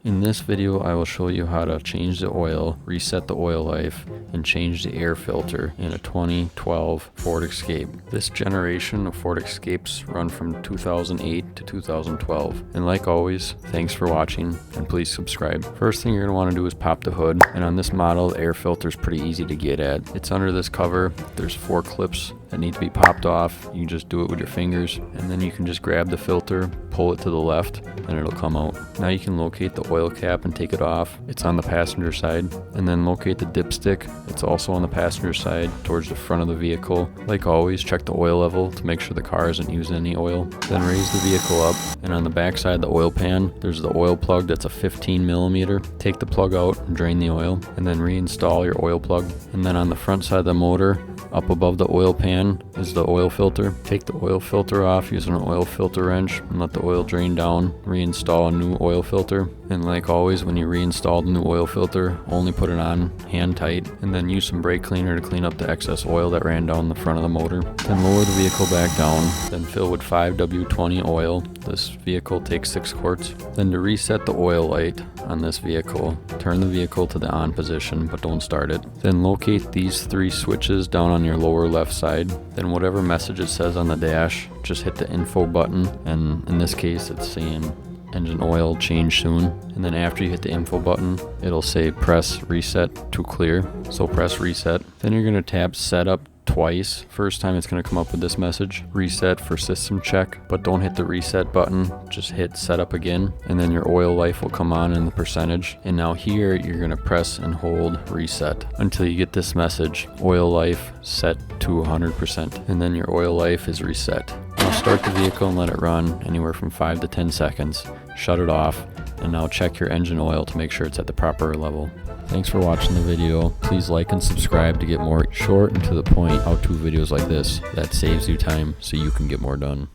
In this video, I will show you how to change the oil, reset the oil life, and change the air filter in a 2012 Ford Escape. This generation of Ford Escapes run from 2008 to 2012. And like always, thanks for watching, and please subscribe. First thing you're going to want to do is pop the hood, and on this model, the air filter is pretty easy to get at. It's under this cover. There's 4 clips that need to be popped off. You can just do it with your fingers, and then you can just grab the filter, pull it to the left, and it'll come out. Now you can locate the oil cap and take it off. It's on the passenger side. And then locate the dipstick. It's also on the passenger side towards the front of the vehicle. Like always, check the oil level to make sure the car isn't using any oil. Then raise the vehicle up, and on the back side of the oil pan, there's the oil plug that's a 15 millimeter. Take the plug out and drain the oil, and then reinstall your oil plug. And then on the front side of the motor, up above the oil pan, is the oil filter. Take the oil filter off using an oil filter wrench and let the oil drain down. Reinstall a new oil filter. And like always, when you reinstall the new oil filter, only put it on hand tight, and then use some brake cleaner to clean up the excess oil that ran down the front of the motor. Then lower the vehicle back down, then fill with 5W20 oil. This vehicle takes 6 quarts. Then to reset the oil light on this vehicle, turn the vehicle to the on position, but don't start it. Then locate these 3 switches down on your lower left side. Then whatever message it says on the dash, just hit the info button, and in this case it's saying engine oil change soon. And then after you hit the info button, it'll say press reset to clear. So press reset. Then you're going to tap setup twice. First time it's going to come up with this message, reset for system check, but don't hit the reset button, just hit setup again, and then your oil life will come on in the percentage. And now here you're going to press and hold reset until you get this message, oil life set to 100%, and then your oil life is reset. Now start the vehicle and let it run anywhere from 5 to 10 seconds. Shut it off, and now check your engine oil to make sure it's at the proper level. Thanks for watching the video. Please like and subscribe to get more short and to the point how-to videos like this that saves you time so you can get more done.